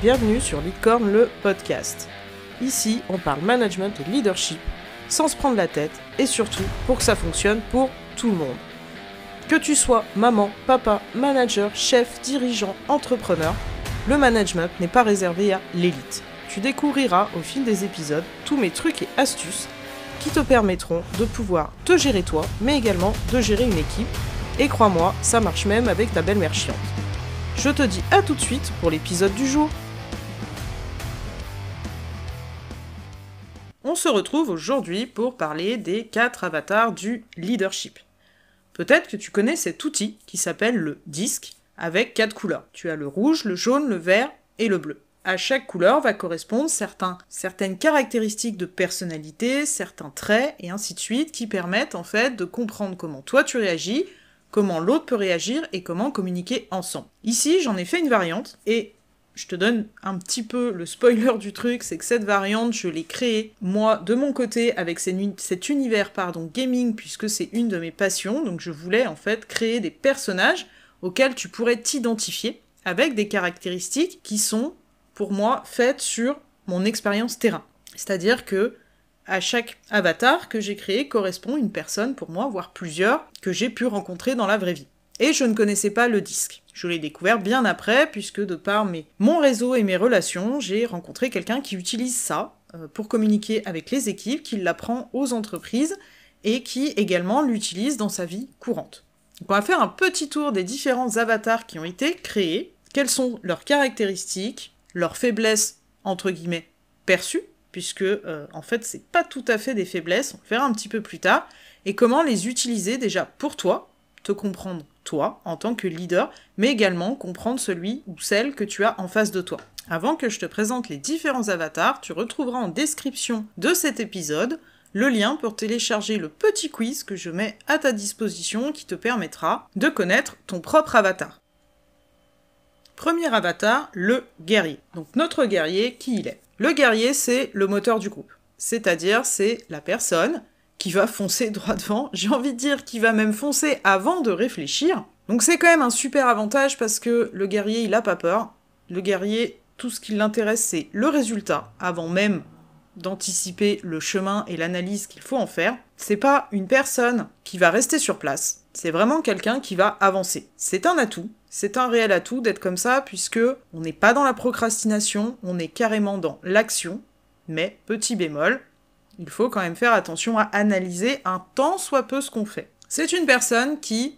bienvenue sur Leadcorn, le podcast. Ici, on parle management et leadership, sans se prendre la tête, et surtout pour que ça fonctionne pour tout le monde. Que tu sois maman, papa, manager, chef, dirigeant, entrepreneur, le management n'est pas réservé à l'élite. Tu découvriras au fil des épisodes tous mes trucs et astuces qui te permettront de pouvoir te gérer toi, mais également de gérer une équipe. Et crois-moi, ça marche même avec ta belle-mère chiante. Je te dis à tout de suite pour l'épisode du jour. On se retrouve aujourd'hui pour parler des 4 avatars du leadership. Peut-être que tu connais cet outil qui s'appelle le disque, avec 4 couleurs. Tu as le rouge, le jaune, le vert et le bleu. À chaque couleur va correspondre certaines caractéristiques de personnalité, certains traits, et ainsi de suite, qui permettent en fait de comprendre comment toi tu réagis, comment l'autre peut réagir et comment communiquer ensemble. Ici, j'en ai fait une variante, et je te donne un petit peu le spoiler du truc, c'est que cette variante, je l'ai créée, moi, de mon côté, avec cet univers gaming, puisque c'est une de mes passions, donc je voulais en fait créer des personnages auxquels tu pourrais t'identifier, avec des caractéristiques qui sont, pour moi, faites sur mon expérience terrain. C'est-à-dire que à chaque avatar que j'ai créé correspond une personne, pour moi, voire plusieurs, que j'ai pu rencontrer dans la vraie vie. Et je ne connaissais pas le disque. Je l'ai découvert bien après, puisque de par mon réseau et mes relations, j'ai rencontré quelqu'un qui utilise ça pour communiquer avec les équipes, qui l'apprend aux entreprises, et qui également l'utilise dans sa vie courante. Donc on va faire un petit tour des différents avatars qui ont été créés, quelles sont leurs caractéristiques, leurs faiblesses, entre guillemets, perçues, puisque en fait c'est pas tout à fait des faiblesses, on le verra un petit peu plus tard, et comment les utiliser déjà pour toi, te comprendre toi en tant que leader, mais également comprendre celui ou celle que tu as en face de toi. Avant que je te présente les différents avatars, tu retrouveras en description de cet épisode le lien pour télécharger le petit quiz que je mets à ta disposition qui te permettra de connaître ton propre avatar. Premier avatar, le guerrier. Donc notre guerrier, qui il est ? Le guerrier, c'est le moteur du groupe. C'est-à-dire, c'est la personne qui va foncer droit devant. J'ai envie de dire qui va même foncer avant de réfléchir. Donc c'est quand même un super avantage parce que le guerrier, il a pas peur. Le guerrier, tout ce qui l'intéresse, c'est le résultat, avant même d'anticiper le chemin et l'analyse qu'il faut en faire. C'est pas une personne qui va rester sur place. C'est vraiment quelqu'un qui va avancer. C'est un atout. C'est un réel atout d'être comme ça, puisque on n'est pas dans la procrastination, on est carrément dans l'action, mais petit bémol, il faut quand même faire attention à analyser un tant soit peu ce qu'on fait. C'est une personne qui,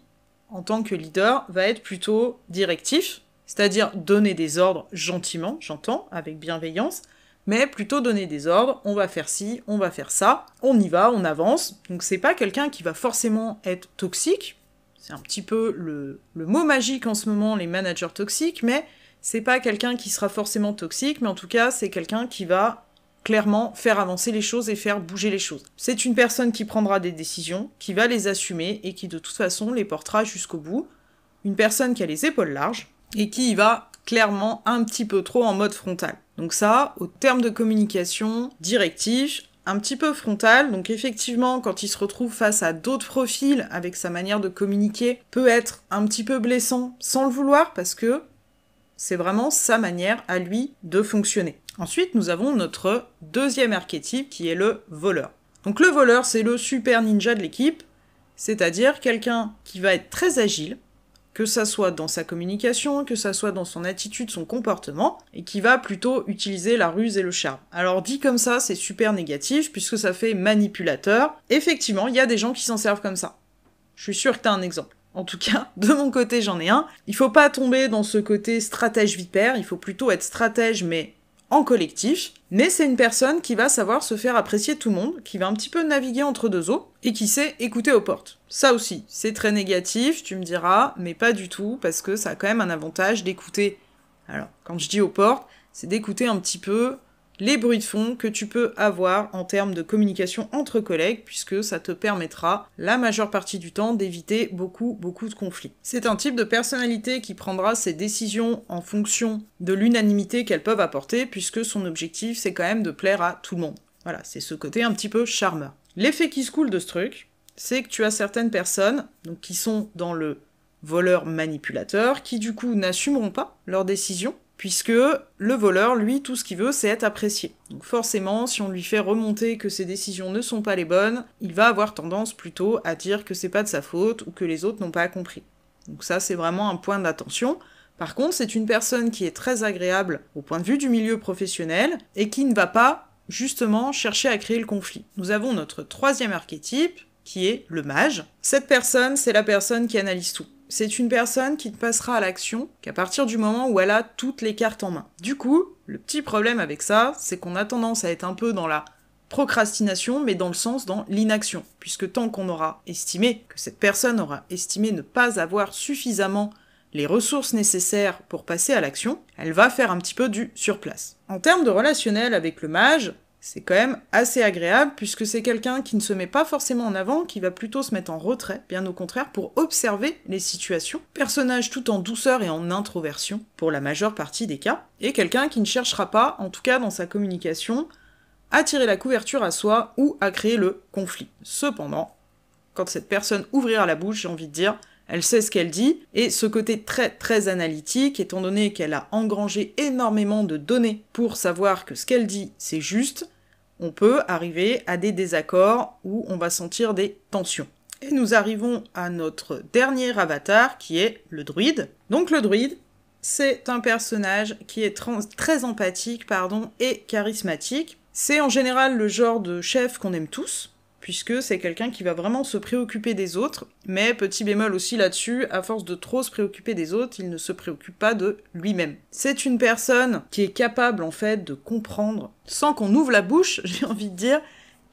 en tant que leader, va être plutôt directif, c'est-à-dire donner des ordres gentiment, j'entends, avec bienveillance, mais plutôt donner des ordres, on va faire ci, on va faire ça, on y va, on avance. Donc c'est pas quelqu'un qui va forcément être toxique, c'est un petit peu le mot magique en ce moment, les managers toxiques, mais c'est pas quelqu'un qui sera forcément toxique, mais en tout cas, c'est quelqu'un qui va clairement faire avancer les choses et faire bouger les choses. C'est une personne qui prendra des décisions, qui va les assumer et qui de toute façon les portera jusqu'au bout. Une personne qui a les épaules larges et qui y va clairement un petit peu trop en mode frontal. Donc ça, au terme de communication, directif, un petit peu frontal, donc effectivement, quand il se retrouve face à d'autres profils avec sa manière de communiquer, peut être un petit peu blessant sans le vouloir, parce que c'est vraiment sa manière à lui de fonctionner. Ensuite, nous avons notre deuxième archétype qui est le voleur. Donc le voleur, c'est le super ninja de l'équipe, c'est-à-dire quelqu'un qui va être très agile, que ça soit dans sa communication, que ça soit dans son attitude, son comportement, et qui va plutôt utiliser la ruse et le charme. Alors dit comme ça, c'est super négatif, puisque ça fait manipulateur. Effectivement, il y a des gens qui s'en servent comme ça. Je suis sûre que t'as un exemple. En tout cas, de mon côté, j'en ai un. Il faut pas tomber dans ce côté stratège vipère, il faut plutôt être stratège, mais en collectif, mais c'est une personne qui va savoir se faire apprécier de tout le monde, qui va un petit peu naviguer entre deux eaux, et qui sait écouter aux portes. Ça aussi, c'est très négatif, tu me diras, mais pas du tout, parce que ça a quand même un avantage d'écouter. Alors, quand je dis aux portes, c'est d'écouter un petit peu les bruits de fond que tu peux avoir en termes de communication entre collègues, puisque ça te permettra, la majeure partie du temps, d'éviter beaucoup de conflits. C'est un type de personnalité qui prendra ses décisions en fonction de l'unanimité qu'elles peuvent apporter, puisque son objectif, c'est quand même de plaire à tout le monde. Voilà, c'est ce côté un petit peu charmeur. L'effet qui se coule de ce truc, c'est que tu as certaines personnes donc, qui sont dans le voleur manipulateur, qui du coup n'assumeront pas leurs décisions, puisque le voleur, lui, tout ce qu'il veut, c'est être apprécié. Donc forcément, si on lui fait remonter que ses décisions ne sont pas les bonnes, il va avoir tendance plutôt à dire que c'est pas de sa faute ou que les autres n'ont pas compris. Donc ça, c'est vraiment un point d'attention. Par contre, c'est une personne qui est très agréable au point de vue du milieu professionnel et qui ne va pas, justement, chercher à créer le conflit. Nous avons notre troisième archétype, qui est le mage. Cette personne, c'est la personne qui analyse tout. C'est une personne qui ne passera à l'action qu'à partir du moment où elle a toutes les cartes en main. Du coup, le petit problème avec ça, c'est qu'on a tendance à être un peu dans la procrastination, mais dans le sens dans l'inaction. Puisque tant qu'on aura estimé, que cette personne aura estimé ne pas avoir suffisamment les ressources nécessaires pour passer à l'action, elle va faire un petit peu du surplace. En termes de relationnel avec le mage, c'est quand même assez agréable puisque c'est quelqu'un qui ne se met pas forcément en avant, qui va plutôt se mettre en retrait, bien au contraire, pour observer les situations. Personnage tout en douceur et en introversion, pour la majeure partie des cas, et quelqu'un qui ne cherchera pas, en tout cas dans sa communication, à tirer la couverture à soi ou à créer le conflit. Cependant, quand cette personne ouvrira la bouche, j'ai envie de dire, elle sait ce qu'elle dit, et ce côté très très analytique, étant donné qu'elle a engrangé énormément de données pour savoir que ce qu'elle dit c'est juste, on peut arriver à des désaccords où on va sentir des tensions. Et nous arrivons à notre dernier avatar qui est le druide. Donc le druide, c'est un personnage qui est très empathique et charismatique. C'est en général le genre de chef qu'on aime tous, puisque c'est quelqu'un qui va vraiment se préoccuper des autres, mais petit bémol aussi là-dessus, à force de trop se préoccuper des autres, il ne se préoccupe pas de lui-même. C'est une personne qui est capable en fait de comprendre, sans qu'on ouvre la bouche, j'ai envie de dire,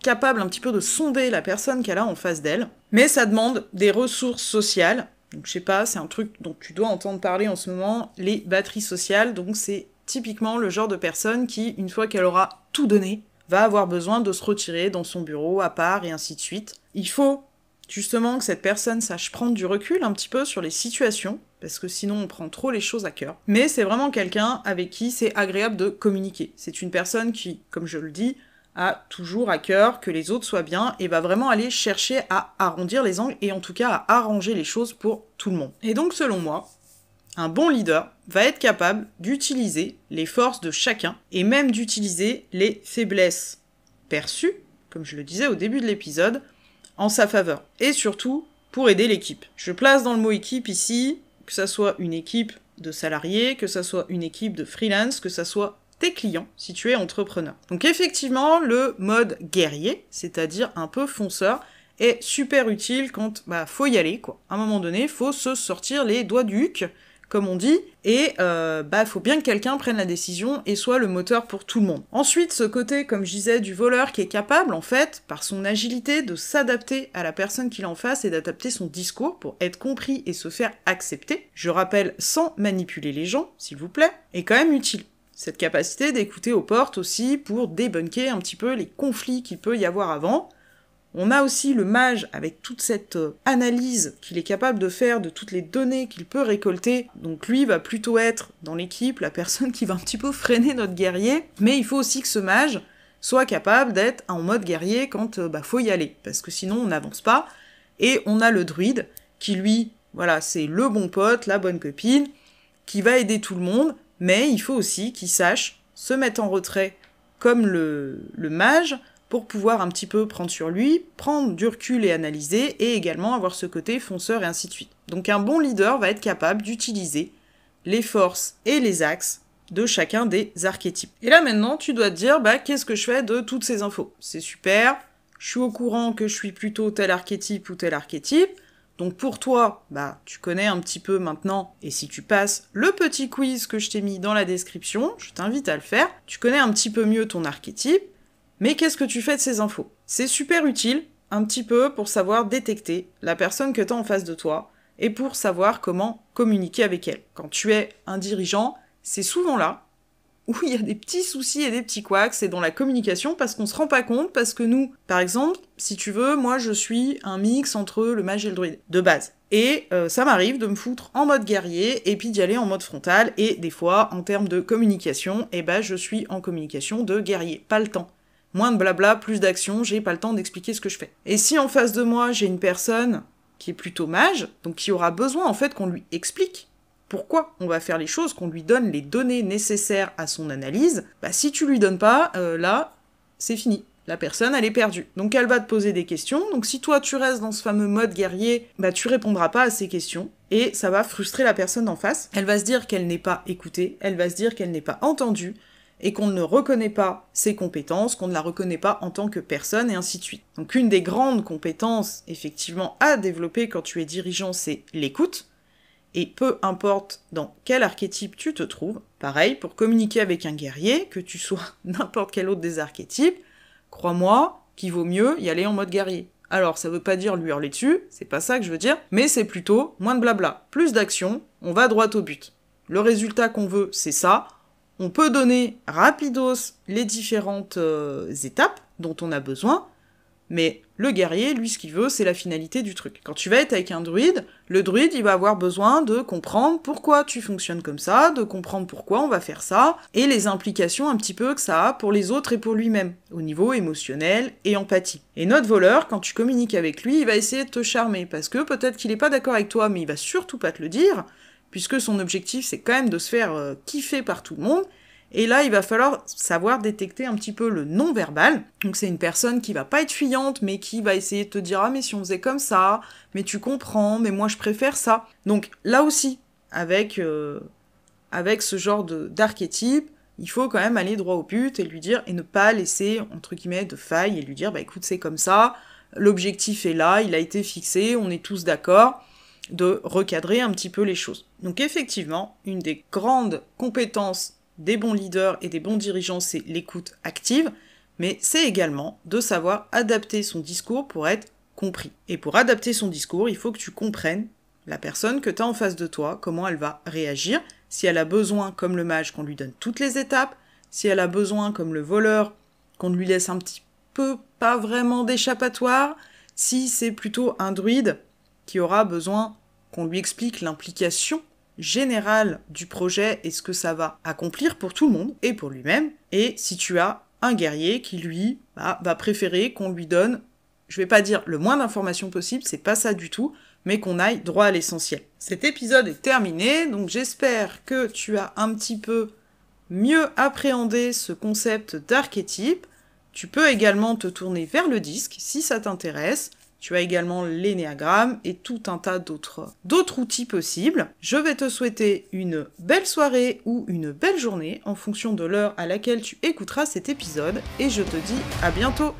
capable un petit peu de sonder la personne qu'elle a en face d'elle, mais ça demande des ressources sociales, donc je sais pas, c'est un truc dont tu dois entendre parler en ce moment, les batteries sociales, donc c'est typiquement le genre de personne qui, une fois qu'elle aura tout donné, va avoir besoin de se retirer dans son bureau à part et ainsi de suite. Il faut justement que cette personne sache prendre du recul un petit peu sur les situations, parce que sinon on prend trop les choses à cœur. Mais c'est vraiment quelqu'un avec qui c'est agréable de communiquer. C'est une personne qui, comme je le dis, a toujours à cœur que les autres soient bien et va vraiment aller chercher à arrondir les angles et en tout cas à arranger les choses pour tout le monde. Et donc selon moi, un bon leader va être capable d'utiliser les forces de chacun et même d'utiliser les faiblesses perçues, comme je le disais au début de l'épisode, en sa faveur. Et surtout, pour aider l'équipe. Je place dans le mot équipe ici, que ça soit une équipe de salariés, que ça soit une équipe de freelance, que ça soit tes clients, si tu es entrepreneur. Donc effectivement, le mode guerrier, c'est-à-dire un peu fonceur, est super utile quand faut y aller, quoi. À un moment donné, faut se sortir les doigts du huc, comme on dit, et faut bien que quelqu'un prenne la décision et soit le moteur pour tout le monde. Ensuite, ce côté, comme je disais, du voleur qui est capable, en fait, par son agilité, de s'adapter à la personne qu'il a en face et d'adapter son discours pour être compris et se faire accepter, je rappelle, sans manipuler les gens, s'il vous plaît, est quand même utile. Cette capacité d'écouter aux portes aussi pour débunker un petit peu les conflits qu'il peut y avoir avant. On a aussi le mage avec toute cette analyse qu'il est capable de faire de toutes les données qu'il peut récolter. Donc lui va plutôt être dans l'équipe la personne qui va un petit peu freiner notre guerrier. Mais il faut aussi que ce mage soit capable d'être en mode guerrier quand faut y aller. Parce que sinon on n'avance pas. Et on a le druide qui lui, voilà, c'est le bon pote, la bonne copine, qui va aider tout le monde. Mais il faut aussi qu'il sache se mettre en retrait comme le mage, pour pouvoir un petit peu prendre sur lui, prendre du recul et analyser, et également avoir ce côté fonceur et ainsi de suite. Donc un bon leader va être capable d'utiliser les forces et les axes de chacun des archétypes. Et là maintenant, tu dois te dire, qu'est-ce que je fais de toutes ces infos ? C'est super, je suis au courant que je suis plutôt tel archétype ou tel archétype, donc pour toi, tu connais un petit peu maintenant, et si tu passes le petit quiz que je t'ai mis dans la description, je t'invite à le faire, tu connais un petit peu mieux ton archétype. Mais qu'est-ce que tu fais de ces infos ? C'est super utile, un petit peu, pour savoir détecter la personne que tu as en face de toi, et pour savoir comment communiquer avec elle. Quand tu es un dirigeant, c'est souvent là où il y a des petits soucis et des petits couacs, c'est dans la communication, parce qu'on se rend pas compte, parce que nous, par exemple, si tu veux, moi je suis un mix entre le mage et le druide, de base. Et ça m'arrive de me foutre en mode guerrier, et puis d'y aller en mode frontal, et des fois, en termes de communication, je suis en communication de guerrier, pas le temps. Moins de blabla, plus d'action, j'ai pas le temps d'expliquer ce que je fais. Et si en face de moi, j'ai une personne qui est plutôt mage, donc qui aura besoin en fait qu'on lui explique pourquoi on va faire les choses, qu'on lui donne les données nécessaires à son analyse. Si tu lui donnes pas, là, c'est fini. La personne, elle est perdue. Donc elle va te poser des questions. Donc si toi, tu restes dans ce fameux mode guerrier, tu répondras pas à ces questions. Et ça va frustrer la personne en face. Elle va se dire qu'elle n'est pas écoutée. Elle va se dire qu'elle n'est pas entendue. Et qu'on ne reconnaît pas ses compétences, qu'on ne la reconnaît pas en tant que personne, et ainsi de suite. Donc une des grandes compétences, effectivement, à développer quand tu es dirigeant, c'est l'écoute. Et peu importe dans quel archétype tu te trouves, pareil, pour communiquer avec un guerrier, que tu sois n'importe quel autre des archétypes, crois-moi qu'il vaut mieux y aller en mode guerrier. Alors, ça veut pas dire lui hurler dessus, c'est pas ça que je veux dire, mais c'est plutôt moins de blabla, plus d'action, on va droit au but. Le résultat qu'on veut, c'est ça. On peut donner rapidos les différentes étapes dont on a besoin, mais le guerrier, lui, ce qu'il veut, c'est la finalité du truc. Quand tu vas être avec un druide, le druide, il va avoir besoin de comprendre pourquoi tu fonctionnes comme ça, de comprendre pourquoi on va faire ça, et les implications un petit peu que ça a pour les autres et pour lui-même, au niveau émotionnel et empathie. Et notre voleur, quand tu communiques avec lui, il va essayer de te charmer, parce que peut-être qu'il est pas d'accord avec toi, mais il va surtout pas te le dire, puisque son objectif, c'est quand même de se faire kiffer par tout le monde. Et là, il va falloir savoir détecter un petit peu le non-verbal. Donc c'est une personne qui va pas être fuyante, mais qui va essayer de te dire « Ah mais si on faisait comme ça, mais tu comprends, mais moi je préfère ça ». Donc là aussi, avec ce genre d'archétype, il faut quand même aller droit au but et lui dire, et ne pas laisser, entre guillemets, de faille, et lui dire « Bah écoute, c'est comme ça, l'objectif est là, il a été fixé, on est tous d'accord », de recadrer un petit peu les choses. Donc effectivement, une des grandes compétences des bons leaders et des bons dirigeants, c'est l'écoute active, mais c'est également de savoir adapter son discours pour être compris. Et pour adapter son discours, il faut que tu comprennes la personne que tu as en face de toi, comment elle va réagir, si elle a besoin, comme le mage, qu'on lui donne toutes les étapes, si elle a besoin, comme le voleur, qu'on lui laisse un petit peu, pas vraiment d'échappatoire, si c'est plutôt un druide qui aura besoin qu'on lui explique l'implication générale du projet et ce que ça va accomplir pour tout le monde et pour lui-même. Et si tu as un guerrier qui, lui, va préférer qu'on lui donne, je vais pas dire le moins d'informations possible, c'est pas ça du tout, mais qu'on aille droit à l'essentiel. Cet épisode est terminé, donc j'espère que tu as un petit peu mieux appréhendé ce concept d'archétype. Tu peux également te tourner vers le disque si ça t'intéresse. Tu as également l'énéagramme et tout un tas d'autres outils possibles. Je vais te souhaiter une belle soirée ou une belle journée en fonction de l'heure à laquelle tu écouteras cet épisode et je te dis à bientôt.